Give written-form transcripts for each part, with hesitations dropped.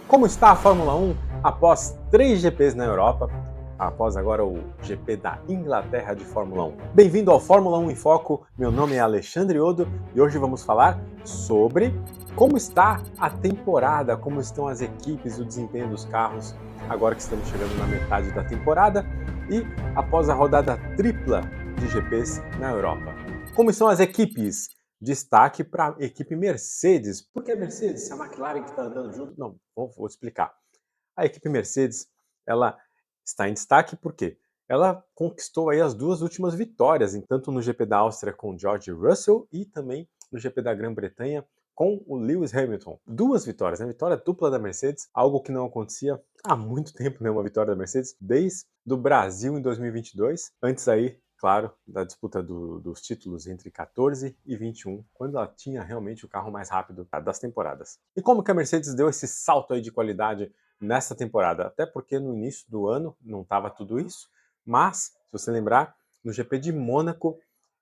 Como está a Fórmula 1 após 3 GPs na Europa, após agora o GP da Inglaterra de Fórmula 1? Bem-vindo ao Fórmula 1 em Foco, meu nome é Alexandre Odo e hoje vamos falar sobre como está a temporada, como estão as equipes, o desempenho dos carros, agora que estamos chegando na metade da temporada e após a rodada tripla de GPs na Europa. Como estão as equipes? Destaque para a equipe Mercedes. Por que Mercedes? Se a McLaren que está andando junto? Não, vou explicar. A equipe Mercedes, ela está em destaque porque ela conquistou aí as duas últimas vitórias, tanto no GP da Áustria com George Russell e também no GP da Grã-Bretanha com o Lewis Hamilton. Duas vitórias, né? Vitória dupla da Mercedes, algo que não acontecia há muito tempo, né? Uma vitória da Mercedes, desde do Brasil em 2022, antes aí, claro, da disputa dos títulos entre 14 e 21, quando ela tinha realmente o carro mais rápido das temporadas. E como que a Mercedes deu esse salto aí de qualidade nessa temporada? Até porque no início do ano não estava tudo isso, mas, se você lembrar, no GP de Mônaco,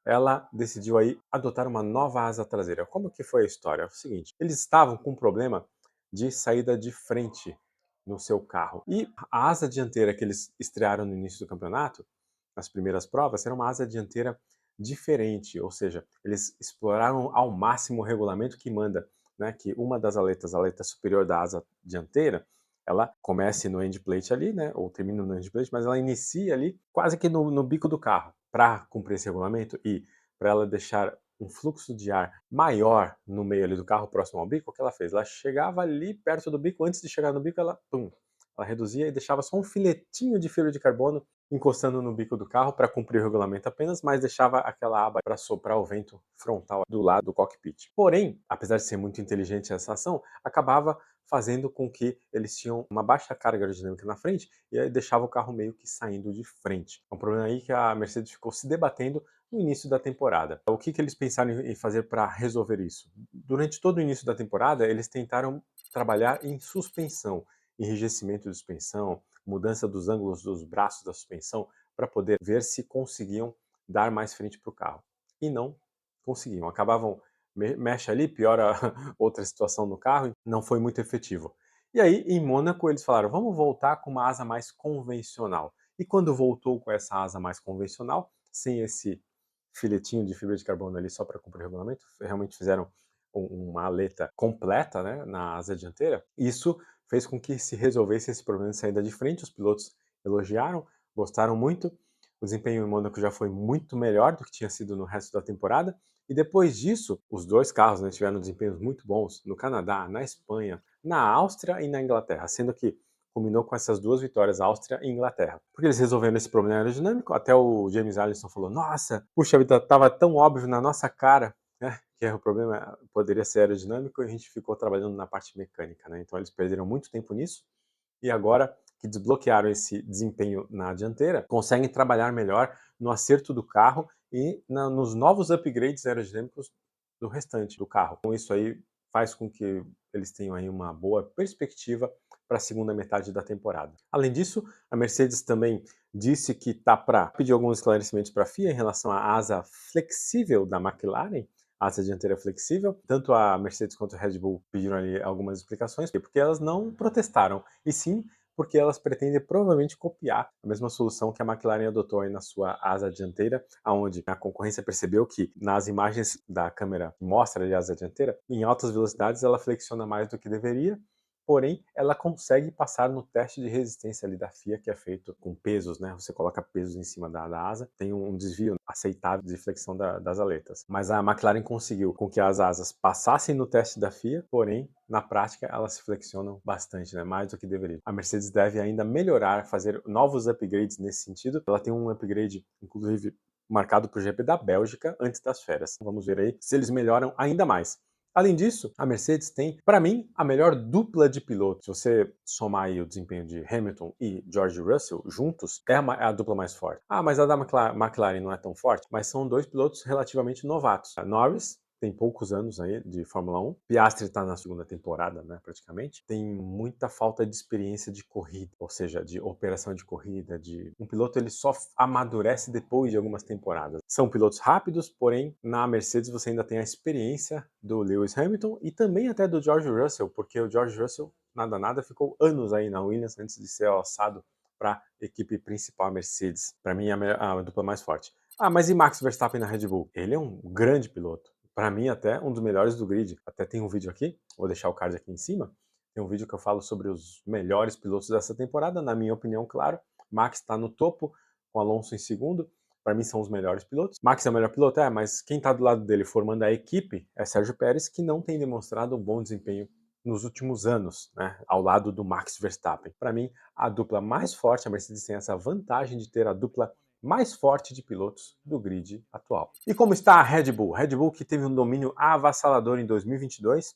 ela decidiu aí adotar uma nova asa traseira. Como que foi a história? É o seguinte, eles estavam com um problema de saída de frente no seu carro. E a asa dianteira que eles estrearam no início do campeonato, nas primeiras provas, era uma asa dianteira diferente, ou seja, eles exploraram ao máximo o regulamento que manda, né, que uma das aletas, a aleta superior da asa dianteira, ela comece no endplate ali, né, ou termina no endplate, mas ela inicia ali quase que no bico do carro. Para cumprir esse regulamento e para ela deixar um fluxo de ar maior no meio ali do carro, próximo ao bico, o que ela fez? Ela chegava ali perto do bico, antes de chegar no bico, ela reduzia e deixava só um filetinho de fibra de carbono encostando no bico do carro para cumprir o regulamento apenas, mas deixava aquela aba para soprar o vento frontal do lado do cockpit. Porém, apesar de ser muito inteligente essa ação, acabava fazendo com que eles tinham uma baixa carga aerodinâmica na frente e aí deixava o carro meio que saindo de frente. É um problema aí que a Mercedes ficou se debatendo no início da temporada. O que eles pensaram em fazer para resolver isso? Durante todo o início da temporada, eles tentaram trabalhar em suspensão, enrijecimento de suspensão, mudança dos ângulos dos braços da suspensão, para poder ver se conseguiam dar mais frente para o carro. E não conseguiam. Acabavam, mexe ali, piora outra situação no carro, não foi muito efetivo. E aí, em Mônaco, eles falaram, vamos voltar com uma asa mais convencional. E quando voltou com essa asa mais convencional, sem esse filetinho de fibra de carbono ali só para cumprir o regulamento, realmente fizeram uma aleta completa, né, na asa dianteira. Isso fez com que se resolvesse esse problema de saída de frente. Os pilotos elogiaram, gostaram muito. O desempenho em Mônaco já foi muito melhor do que tinha sido no resto da temporada. E depois disso, os dois carros, né, tiveram desempenhos muito bons no Canadá, na Espanha, na Áustria e na Inglaterra, sendo que combinou com essas duas vitórias, Áustria e Inglaterra. Porque eles resolveram esse problema aerodinâmico, até o James Allison falou, nossa, puxa vida, estava tão óbvio na nossa cara, né, que o problema poderia ser aerodinâmico e a gente ficou trabalhando na parte mecânica, né? Então eles perderam muito tempo nisso e agora que desbloquearam esse desempenho na dianteira, conseguem trabalhar melhor no acerto do carro e nos novos upgrades aerodinâmicos do restante do carro. Então isso aí faz com que eles tenham aí uma boa perspectiva para a segunda metade da temporada. Além disso, a Mercedes também disse que está para pedir alguns esclarecimentos para a FIA em relação à asa flexível da McLaren, asa dianteira flexível. Tanto a Mercedes quanto a Red Bull pediram ali algumas explicações, porque elas não protestaram, e sim porque elas pretendem provavelmente copiar a mesma solução que a McLaren adotou aí na sua asa dianteira, aonde a concorrência percebeu que nas imagens da câmera que mostra ali a asa dianteira, em altas velocidades ela flexiona mais do que deveria, porém ela consegue passar no teste de resistência ali da FIA, que é feito com pesos, né? Você coloca pesos em cima da asa, tem um desvio aceitável de flexão das aletas. Mas a McLaren conseguiu com que as asas passassem no teste da FIA, porém, na prática, elas se flexionam bastante, né? Mais do que deveria. A Mercedes deve ainda melhorar, fazer novos upgrades nesse sentido. Ela tem um upgrade, inclusive, marcado para o GP da Bélgica antes das férias. Vamos ver aí se eles melhoram ainda mais. Além disso, a Mercedes tem, para mim, a melhor dupla de pilotos. Se você somar aí o desempenho de Hamilton e George Russell juntos, é a dupla mais forte. Ah, mas a da McLaren não é tão forte, mas são dois pilotos relativamente novatos. A Norris tem poucos anos aí de Fórmula 1. Piastri está na segunda temporada, né, praticamente. Tem muita falta de experiência de corrida, ou seja, de operação de corrida, de um piloto ele só amadurece depois de algumas temporadas. São pilotos rápidos, porém na Mercedes você ainda tem a experiência do Lewis Hamilton e também até do George Russell, porque o George Russell nada, nada, ficou anos aí na Williams antes de ser alçado para a equipe principal, a Mercedes. Para mim, é a dupla mais forte. Ah, mas e Max Verstappen na Red Bull? Ele é um grande piloto. Para mim, até um dos melhores do grid. Até tem um vídeo aqui, vou deixar o card aqui em cima. Tem um vídeo que eu falo sobre os melhores pilotos dessa temporada. Na minha opinião, claro, Max está no topo, com Alonso em segundo. Para mim, são os melhores pilotos. Max é o melhor piloto? É, mas quem está do lado dele formando a equipe é Sérgio Pérez, que não tem demonstrado um bom desempenho nos últimos anos, né, ao lado do Max Verstappen. Para mim, a dupla mais forte, a Mercedes tem essa vantagem de ter a dupla mais forte de pilotos do grid atual. E como está a Red Bull? Red Bull que teve um domínio avassalador em 2022,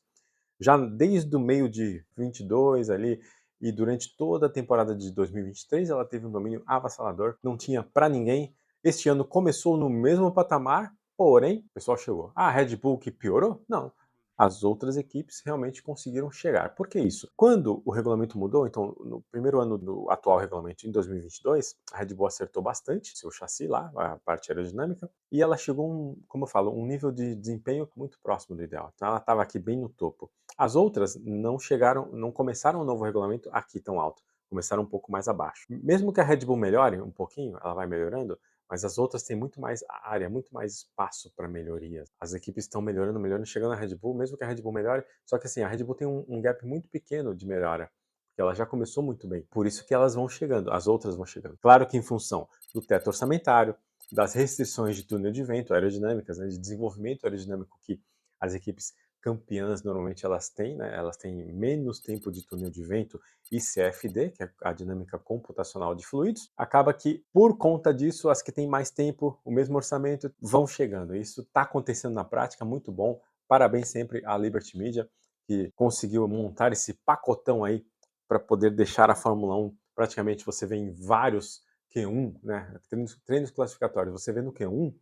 já desde o meio de 22 ali e durante toda a temporada de 2023 ela teve um domínio avassalador, não tinha para ninguém. Este ano começou no mesmo patamar, porém, o pessoal chegou. Ah, a Red Bull que piorou? Não. As outras equipes realmente conseguiram chegar. Por que isso? Quando o regulamento mudou, então no primeiro ano do atual regulamento, em 2022, a Red Bull acertou bastante seu chassi lá, a parte aerodinâmica, e ela chegou, como eu falo, um nível de desempenho muito próximo do ideal. Então ela estava aqui bem no topo. As outras não chegaram, não começaram o novo regulamento aqui tão alto, começaram um pouco mais abaixo. Mesmo que a Red Bull melhore um pouquinho, ela vai melhorando, mas as outras têm muito mais área, muito mais espaço para melhorias. As equipes estão melhorando, melhorando, chegando na Red Bull, mesmo que a Red Bull melhore, só que assim, a Red Bull tem um gap muito pequeno de melhora, porque ela já começou muito bem. Por isso que elas vão chegando, as outras vão chegando. Claro que em função do teto orçamentário, das restrições de túnel de vento, aerodinâmicas, né, de desenvolvimento aerodinâmico que as equipes campeãs normalmente elas têm, né? Elas têm menos tempo de túnel de vento e CFD, que é a dinâmica computacional de fluidos. Acaba que, por conta disso, as que têm mais tempo, o mesmo orçamento, vão chegando. Isso está acontecendo na prática, muito bom. Parabéns sempre à Liberty Media, que conseguiu montar esse pacotão aí para poder deixar a Fórmula 1. Praticamente você vê em vários Q1, né? Treinos classificatórios, você vê no Q1,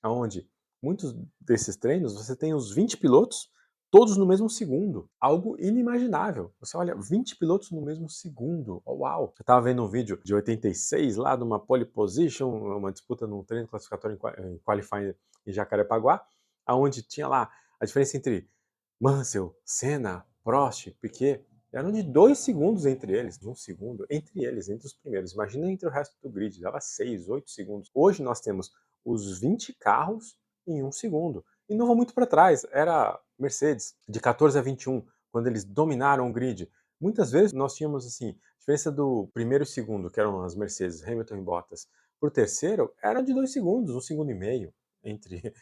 onde muitos desses treinos você tem os 20 pilotos todos no mesmo segundo, algo inimaginável. Você olha, 20 pilotos no mesmo segundo, oh, uau! Eu estava vendo um vídeo de 86 lá de uma pole position, uma disputa num treino classificatório em qualifying em Jacarepaguá, aonde tinha lá a diferença entre Mansell, Senna, Prost, Piquet, eram de 2 segundos entre eles, de 1 segundo, entre eles, entre os primeiros. Imagina entre o resto do grid, dava 6, 8 segundos. Hoje nós temos os 20 carros em 1 segundo. E não vou muito para trás, era Mercedes, de 14 a 21, quando eles dominaram o grid. Muitas vezes nós tínhamos assim, diferença do primeiro e segundo, que eram as Mercedes, Hamilton e Bottas, para o terceiro, era de 2 segundos, 1 segundo e meio entre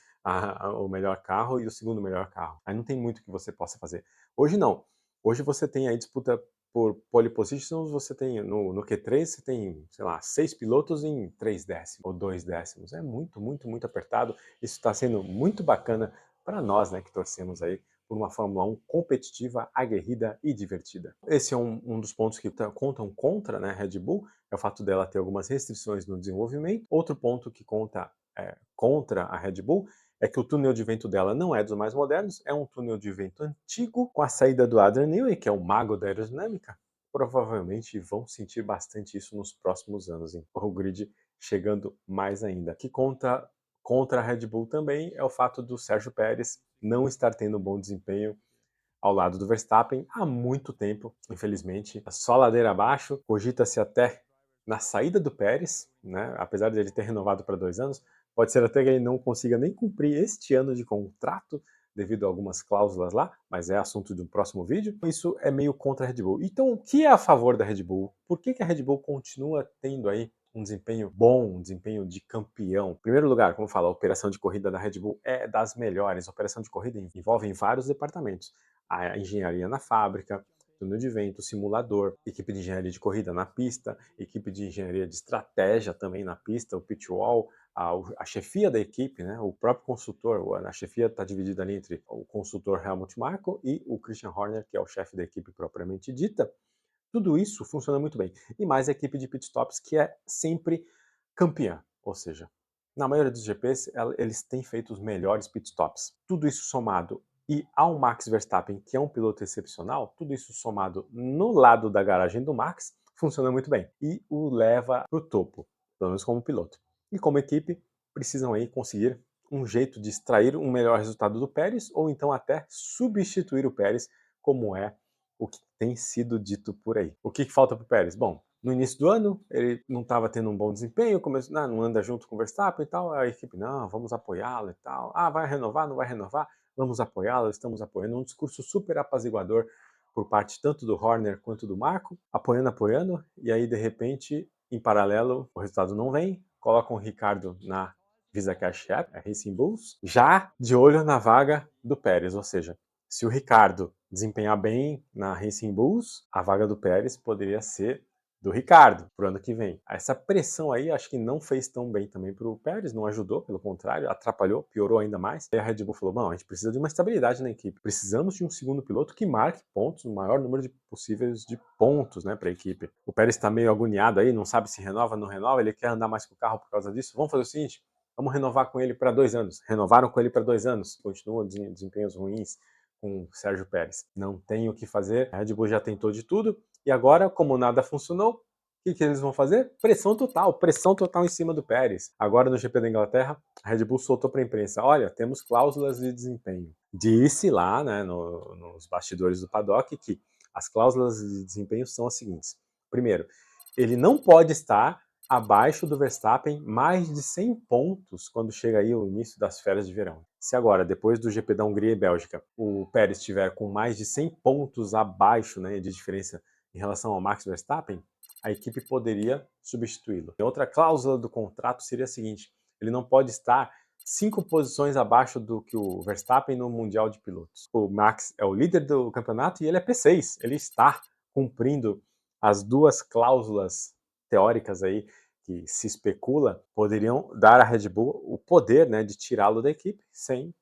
o melhor carro e o segundo melhor carro. Aí não tem muito que você possa fazer. Hoje não. Hoje você tem aí disputa por pole positions, você tem no Q3, você tem, sei lá, 6 pilotos em 3 décimos ou 2 décimos. É muito, muito, muito apertado. Isso está sendo muito bacana para nós, né, que torcemos aí por uma Fórmula 1 competitiva, aguerrida e divertida. Esse é um dos pontos que contam contra, né, Red Bull, é o fato dela ter algumas restrições no desenvolvimento. Outro ponto que conta contra a Red Bull é que o túnel de vento dela não é dos mais modernos, é um túnel de vento antigo, com a saída do Adrian Newey, que é o mago da aerodinâmica. Provavelmente vão sentir bastante isso nos próximos anos, hein? O grid chegando mais ainda. Que conta contra a Red Bull também é o fato do Sérgio Pérez não estar tendo um bom desempenho ao lado do Verstappen há muito tempo, infelizmente. Só ladeira abaixo, cogita-se até na saída do Pérez, né? Apesar de ele ter renovado para 2 anos, pode ser até que ele não consiga nem cumprir este ano de contrato devido a algumas cláusulas lá, mas é assunto de um próximo vídeo. Isso é meio contra a Red Bull. Então, o que é a favor da Red Bull? Por que a Red Bull continua tendo aí um desempenho bom, um desempenho de campeão? Em primeiro lugar, como eu falo, a operação de corrida da Red Bull é das melhores. A operação de corrida envolve vários departamentos. A engenharia na fábrica, túnel de vento, simulador, equipe de engenharia de corrida na pista, equipe de engenharia de estratégia também na pista, o pit wall, a chefia da equipe, né, o próprio consultor, a chefia está dividida ali entre o consultor Helmut Marko e o Christian Horner, que é o chefe da equipe propriamente dita. Tudo isso funciona muito bem. E mais a equipe de pitstops, que é sempre campeã, ou seja, na maioria dos GPs, eles têm feito os melhores pitstops. Tudo isso somado e ao Max Verstappen, que é um piloto excepcional, tudo isso somado no lado da garagem do Max, funciona muito bem. E o leva para o topo, pelo menos como piloto. E como equipe, precisam aí conseguir um jeito de extrair um melhor resultado do Pérez, ou então até substituir o Pérez, como é o que tem sido dito por aí. O que falta para o Pérez? Bom, no início do ano, ele não estava tendo um bom desempenho, começou, não anda junto com o Verstappen e tal, a equipe, não, vamos apoiá-lo e tal. Ah, vai renovar, não vai renovar? Vamos apoiá-lo, estamos apoiando. Um discurso super apaziguador por parte tanto do Horner quanto do Marco, apoiando, e aí, de repente, em paralelo, o resultado não vem, colocam o Ricardo na VisaCash App, a Racing Bulls, já de olho na vaga do Pérez, ou seja, se o Ricardo desempenhar bem na Racing Bulls, a vaga do Pérez poderia ser do Ricardo para o ano que vem. Essa pressão aí acho que não fez tão bem também para o Pérez, não ajudou, pelo contrário, atrapalhou, piorou ainda mais. E a Red Bull falou: bom, a gente precisa de uma estabilidade na equipe, precisamos de um segundo piloto que marque pontos, o maior número de possíveis de pontos, né, para a equipe. O Pérez está meio agoniado aí, não sabe se renova, não renova, ele quer andar mais com o carro por causa disso. Vamos fazer o seguinte: vamos renovar com ele para 2 anos. Renovaram com ele para 2 anos, continuam desempenhos ruins com o Sérgio Pérez. Não tem o que fazer, a Red Bull já tentou de tudo, e agora, como nada funcionou, o que eles vão fazer? Pressão total em cima do Pérez. Agora no GP da Inglaterra, a Red Bull soltou para a imprensa: olha, temos cláusulas de desempenho. Disse lá, né, nos bastidores do paddock, que as cláusulas de desempenho são as seguintes. Primeiro, ele não pode estar abaixo do Verstappen mais de 100 pontos quando chega aí o início das férias de verão. Se agora, depois do GP da Hungria e Bélgica, o Pérez estiver com mais de 100 pontos abaixo, né, de diferença em relação ao Max Verstappen, a equipe poderia substituí-lo. Outra cláusula do contrato seria a seguinte: ele não pode estar 5 posições abaixo do que o Verstappen no Mundial de Pilotos. O Max é o líder do campeonato e ele é P6. Ele está cumprindo as duas cláusulas teóricas aí que se especula poderiam dar à Red Bull o poder, né, de tirá-lo da equipe sem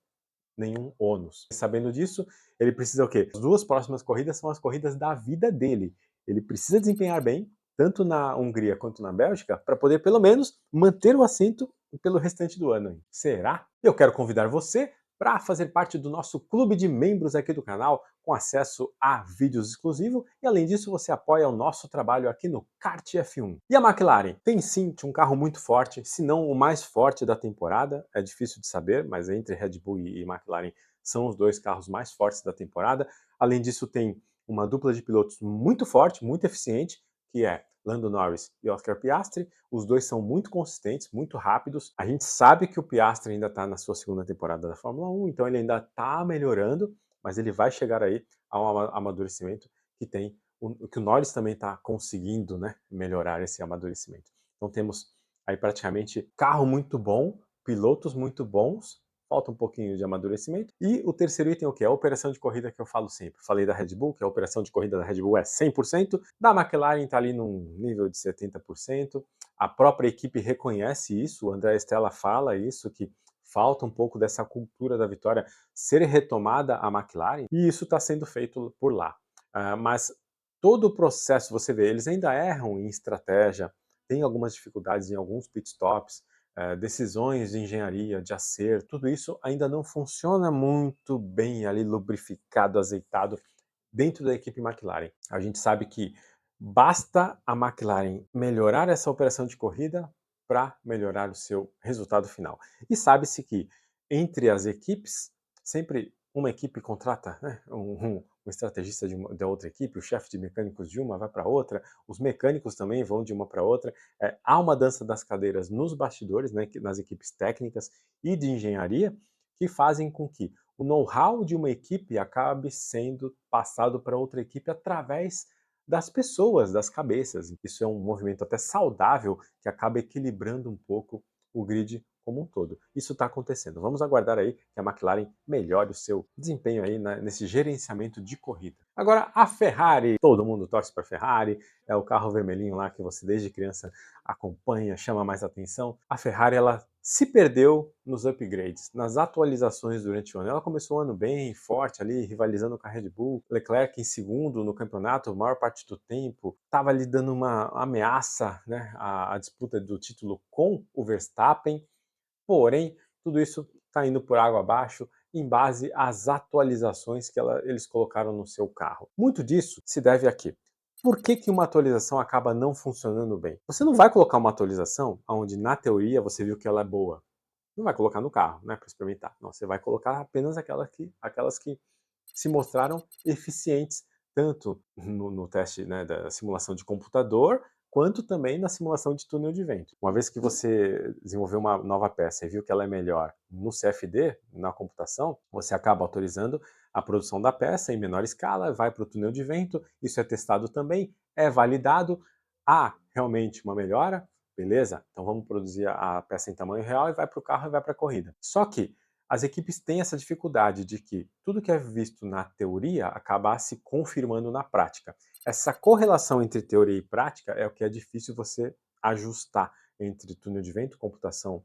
nenhum ônus. Sabendo disso, ele precisa o quê? As 2 próximas corridas são as corridas da vida dele. Ele precisa desempenhar bem, tanto na Hungria quanto na Bélgica, para poder pelo menos manter o assento pelo restante do ano. Será? Eu quero convidar você para fazer parte do nosso clube de membros aqui do canal, com acesso a vídeos exclusivos, e além disso você apoia o nosso trabalho aqui no Kart F1. E a McLaren? Tem sim um carro muito forte, se não o mais forte da temporada, é difícil de saber, mas entre Red Bull e McLaren são os 2 carros mais fortes da temporada. Além disso tem uma dupla de pilotos muito forte, muito eficiente, que é Lando Norris e Oscar Piastri. Os 2 são muito consistentes, muito rápidos. A gente sabe que o Piastri ainda está na sua segunda temporada da Fórmula 1, então ele ainda está melhorando, mas ele vai chegar aí a um amadurecimento que tem que o Norris também está conseguindo, né, melhorar esse amadurecimento. Então temos aí praticamente carro muito bom, pilotos muito bons, falta um pouquinho de amadurecimento. E o terceiro item é o que? A operação de corrida que eu falo sempre. Falei da Red Bull, que a operação de corrida da Red Bull é 100%, da McLaren está ali num nível de 70%. A própria equipe reconhece isso, o André Stella fala isso, que falta um pouco dessa cultura da vitória ser retomada à McLaren, e isso está sendo feito por lá. Mas todo o processo, você vê, eles ainda erram em estratégia, tem algumas dificuldades em alguns pitstops, decisões de engenharia, de acerto, tudo isso ainda não funciona muito bem ali lubrificado, azeitado dentro da equipe McLaren. A gente sabe que basta a McLaren melhorar essa operação de corrida para melhorar o seu resultado final. E sabe-se que entre as equipes, sempre uma equipe contrata, né, um estrategista da outra equipe, o chefe de mecânicos de uma vai para outra, os mecânicos também vão de uma para outra. Há uma dança das cadeiras nos bastidores, né, nas equipes técnicas e de engenharia, que fazem com que o know-how de uma equipe acabe sendo passado para outra equipe através das pessoas, das cabeças. Isso é um movimento até saudável que acaba equilibrando um pouco o grid como um todo. Isso está acontecendo. Vamos aguardar aí que a McLaren melhore o seu desempenho aí nesse gerenciamento de corrida. Agora, a Ferrari, todo mundo torce para a Ferrari, é o carro vermelhinho lá que você desde criança acompanha, chama mais atenção. A Ferrari, ela se perdeu nos upgrades, nas atualizações durante o ano. Ela começou o ano bem forte ali, rivalizando com a Red Bull. Leclerc em segundo no campeonato, a maior parte do tempo. Estava ali dando uma ameaça, né, à disputa do título com o Verstappen. Porém, tudo isso está indo por água abaixo em base às atualizações que eles colocaram no seu carro. Muito disso se deve a quê? Por que uma atualização acaba não funcionando bem? Você não vai colocar uma atualização onde, na teoria, você viu que ela é boa. Não vai colocar no carro, né, para experimentar. Não, você vai colocar apenas aquelas que se mostraram eficientes tanto no teste, né, da simulação de computador, quanto também na simulação de túnel de vento. Uma vez que você desenvolveu uma nova peça e viu que ela é melhor no CFD, na computação, você acaba autorizando a produção da peça em menor escala, vai para o túnel de vento, isso é testado também, é validado, há realmente uma melhora, beleza? Então vamos produzir a peça em tamanho real e vai para o carro e vai para a corrida. Só que as equipes têm essa dificuldade de que tudo que é visto na teoria acaba se confirmando na prática. Essa correlação entre teoria e prática é o que é difícil você ajustar entre túnel de vento, computação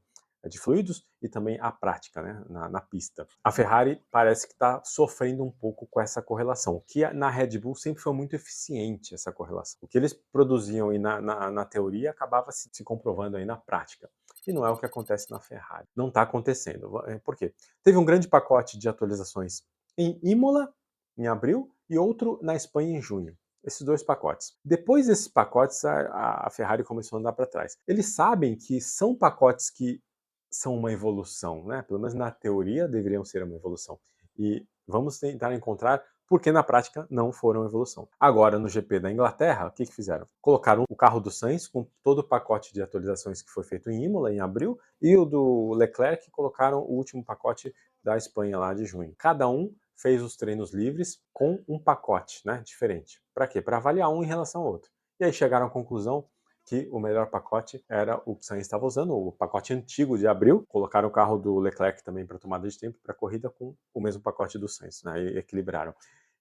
de fluidos e também a prática, né, na pista. A Ferrari parece que está sofrendo um pouco com essa correlação, que na Red Bull sempre foi muito eficiente essa correlação. O que eles produziam aí na teoria acabava se comprovando aí na prática. E não é o que acontece na Ferrari. Não está acontecendo. Por quê? Teve um grande pacote de atualizações em Imola, em abril, e outro na Espanha em junho. Esses dois pacotes. Depois desses pacotes, a Ferrari começou a andar para trás. Eles sabem que são pacotes que são uma evolução, né? Pelo menos na teoria deveriam ser uma evolução. E vamos tentar encontrar porque na prática não foram evolução. Agora, no GP da Inglaterra, o que fizeram? Colocaram o carro do Sainz com todo o pacote de atualizações que foi feito em Imola, em abril, e o do Leclerc colocaram o último pacote da Espanha lá de junho. Cada um fez os treinos livres com um pacote, né, diferente. Para quê? Para avaliar um em relação ao outro. E aí chegaram à conclusão que o melhor pacote era o que o Sainz estava usando, o pacote antigo de abril. Colocaram o carro do Leclerc também para tomada de tempo para a corrida com o mesmo pacote do Sainz, né, e equilibraram.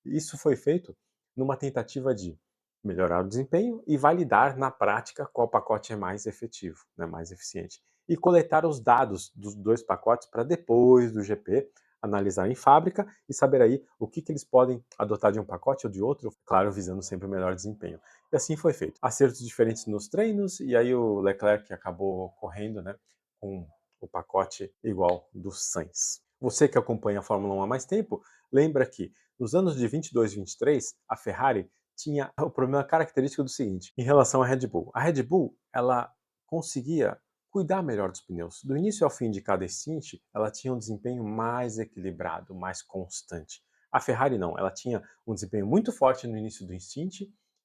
Isso foi feito numa tentativa de melhorar o desempenho e validar na prática qual pacote é mais efetivo, né, mais eficiente. E coletar os dados dos dois pacotes para depois do GP analisar em fábrica e saber aí o que eles podem adotar de um pacote ou de outro, claro, visando sempre o melhor desempenho. E assim foi feito. Acertos diferentes nos treinos, e aí o Leclerc acabou correndo, né, com o pacote igual do Sainz. Você que acompanha a Fórmula 1 há mais tempo, lembra que nos anos de 22 e 23, a Ferrari tinha o problema característico do seguinte, em relação à Red Bull. A Red Bull, ela conseguia cuidar melhor dos pneus. Do início ao fim de cada stint, ela tinha um desempenho mais equilibrado, mais constante. A Ferrari não, ela tinha um desempenho muito forte no início do stint,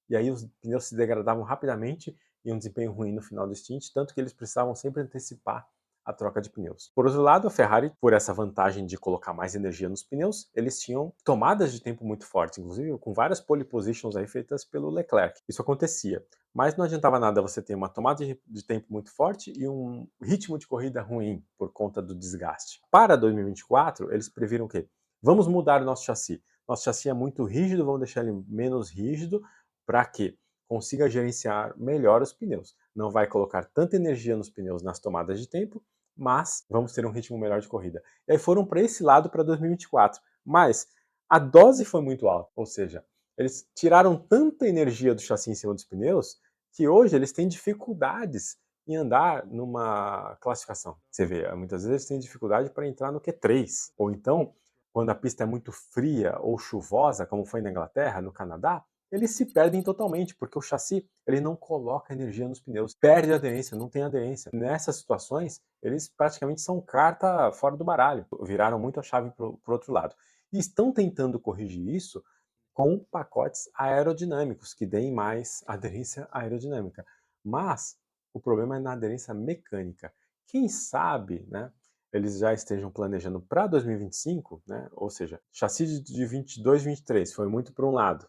e aí os pneus se degradavam rapidamente e um desempenho ruim no final do stint, tanto que eles precisavam sempre antecipar a troca de pneus. Por outro lado, a Ferrari, por essa vantagem de colocar mais energia nos pneus, eles tinham tomadas de tempo muito fortes, inclusive com várias pole positions aí feitas pelo Leclerc. Isso acontecia. Mas não adiantava nada você ter uma tomada de tempo muito forte e um ritmo de corrida ruim por conta do desgaste. Para 2024, eles previram o quê? Vamos mudar o nosso chassi. Nosso chassi é muito rígido, vamos deixar ele menos rígido para que consiga gerenciar melhor os pneus. Não vai colocar tanta energia nos pneus nas tomadas de tempo, mas vamos ter um ritmo melhor de corrida. E aí foram para esse lado para 2024. Mas a dose foi muito alta, ou seja, eles tiraram tanta energia do chassi em cima dos pneus que hoje eles têm dificuldades em andar numa classificação. Você vê, muitas vezes eles têm dificuldade para entrar no Q3. Ou então, quando a pista é muito fria ou chuvosa, como foi na Inglaterra, no Canadá, eles se perdem totalmente, porque o chassi ele não coloca energia nos pneus, perde a aderência, não tem aderência. Nessas situações, eles praticamente são carta fora do baralho, viraram muito a chave para o outro lado. E estão tentando corrigir isso com pacotes aerodinâmicos, que deem mais aderência aerodinâmica. Mas o problema é na aderência mecânica. Quem sabe, né, eles já estejam planejando para 2025, né, ou seja, chassi de 22, 23 foi muito para um lado,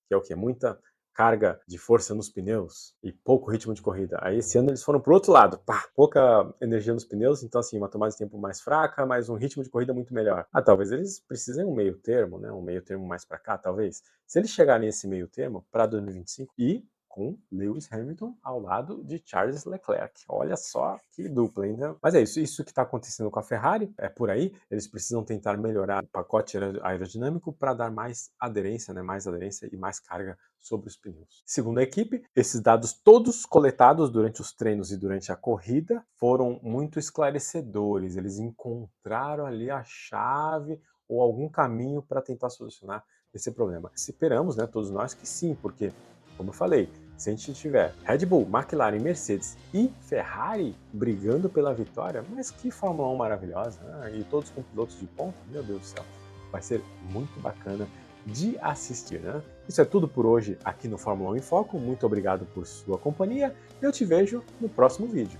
que é o que? Muita carga de força nos pneus e pouco ritmo de corrida. Aí esse ano eles foram pro outro lado, pá, pouca energia nos pneus, então assim, uma tomada de tempo mais fraca, mas um ritmo de corrida muito melhor. Ah, talvez eles precisem um meio termo, né? Um meio termo mais para cá, talvez. Se eles chegarem nesse meio termo para 2025 e com Lewis Hamilton ao lado de Charles Leclerc. Olha só que dupla, hein? Mas é isso que está acontecendo com a Ferrari, é por aí. Eles precisam tentar melhorar o pacote aerodinâmico para dar mais aderência, né? Mais aderência e mais carga sobre os pneus. Segundo a equipe, esses dados todos coletados durante os treinos e durante a corrida foram muito esclarecedores. Eles encontraram ali a chave ou algum caminho para tentar solucionar esse problema. Esperamos, né, todos nós, que sim, porque, como eu falei, se a gente tiver Red Bull, McLaren, Mercedes e Ferrari brigando pela vitória, mas que Fórmula 1 maravilhosa, né? E todos com pilotos de ponta, meu Deus do céu, vai ser muito bacana de assistir, né? Isso é tudo por hoje aqui no Fórmula 1 em Foco. Muito obrigado por sua companhia. Eu te vejo no próximo vídeo.